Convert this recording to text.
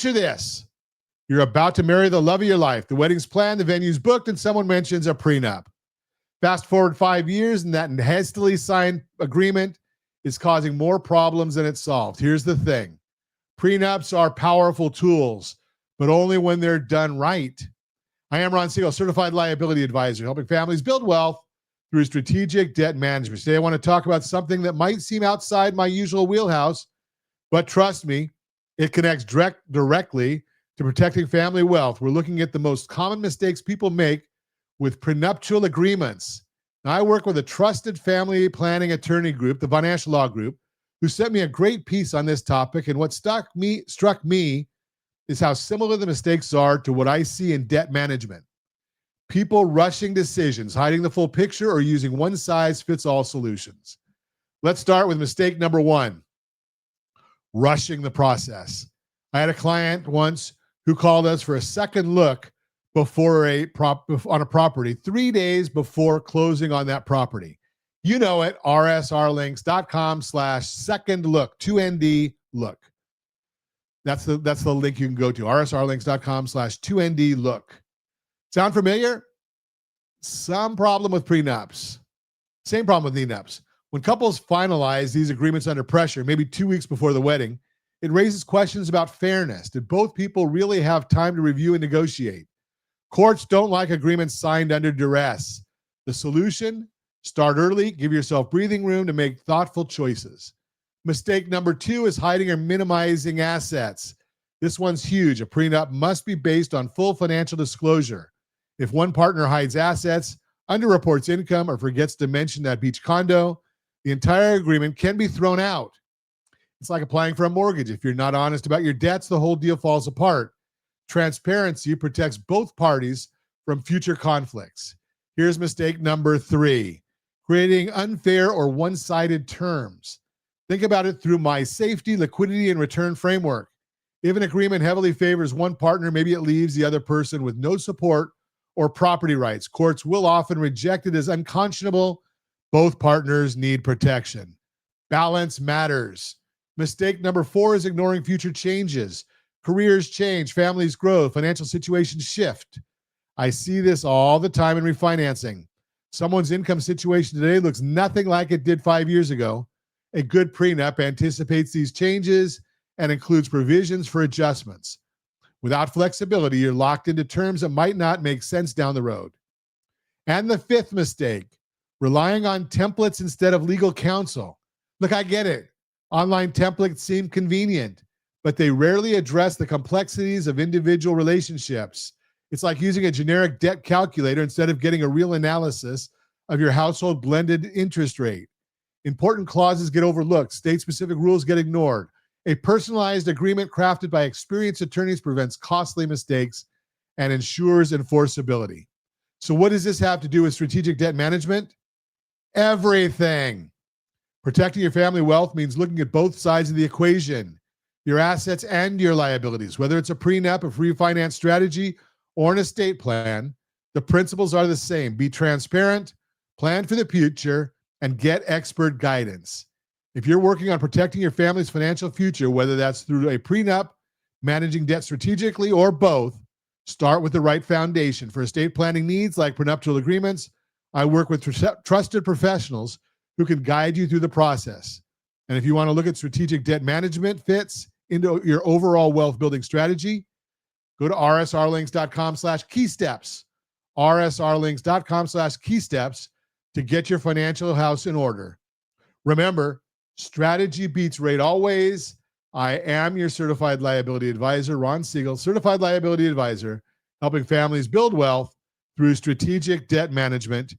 Picture this. You're about to marry the love of your life. The wedding's planned, the venue's booked, and someone mentions a prenup. Fast forward 5 years, and that hastily signed agreement is causing more problems than it solved. Here's the thing. Prenups are powerful tools, but only when they're done right. I am Ron Siegel, certified liability advisor, helping families build wealth through strategic debt management. Today, I want to talk about something that might seem outside my usual wheelhouse, but trust me, it connects directly to protecting family wealth. We're looking at the most common mistakes people make with prenuptial agreements. Now, I work with a trusted family planning attorney group, the Financial Law Group, who sent me a great piece on this topic. And what struck me is how similar the mistakes are to what I see in debt management. People rushing decisions, hiding the full picture, or using one-size-fits-all solutions. Let's start with mistake number one, rushing the process. I had a client once who called us for a second look before on a property 3 days before closing on that property. You know it, rsrlinks.com/second look, 2ND look. That's the link you can go to, rsrlinks.com/2ND look. Sound familiar? Some problem with prenups. Same problem with enups. When couples finalize these agreements under pressure, maybe 2 weeks before the wedding, it raises questions about fairness. Did both people really have time to review and negotiate? Courts don't like agreements signed under duress. The solution? Start early, give yourself breathing room to make thoughtful choices. Mistake number two is hiding or minimizing assets. This one's huge. A prenup must be based on full financial disclosure. If one partner hides assets, underreports income, or forgets to mention that beach condo, the entire agreement can be thrown out. It's like applying for a mortgage. If you're not honest about your debts, the whole deal falls apart. Transparency protects both parties from future conflicts. Here's mistake number three, creating unfair or one-sided terms. Think about it through my safety, liquidity, and return framework. If an agreement heavily favors one partner, maybe it leaves the other person with no support or property rights. Courts will often reject it as unconscionable. Both partners need protection. Balance matters. Mistake number four is ignoring future changes. Careers change, families grow, financial situations shift. I see this all the time in refinancing. Someone's income situation today looks nothing like it did 5 years ago. A good prenup anticipates these changes and includes provisions for adjustments. Without flexibility, you're locked into terms that might not make sense down the road. And the fifth mistake, relying on templates instead of legal counsel. Look, I get it. Online templates seem convenient, but they rarely address the complexities of individual relationships. It's like using a generic debt calculator instead of getting a real analysis of your household blended interest rate. Important clauses get overlooked. State-specific rules get ignored. A personalized agreement crafted by experienced attorneys prevents costly mistakes and ensures enforceability. So what does this have to do with strategic debt management? Everything. Protecting your family wealth means looking at both sides of the equation, your assets and your liabilities. Whether it's a prenup, a refinance strategy, or an estate plan, the principles are the same. Be transparent, plan for the future, and get expert guidance. If you're working on protecting your family's financial future, whether that's through a prenup, managing debt strategically, or both, start with the right foundation. For estate planning needs like prenuptial agreements, I work with trusted professionals who can guide you through the process. And if you want to look at strategic debt management fits into your overall wealth building strategy, go to rsrlinks.com/keysteps, rsrlinks.com/keysteps to get your financial house in order. Remember, strategy beats rate always. I am your certified liability advisor, Ron Siegel, certified liability advisor, helping families build wealth through strategic debt management.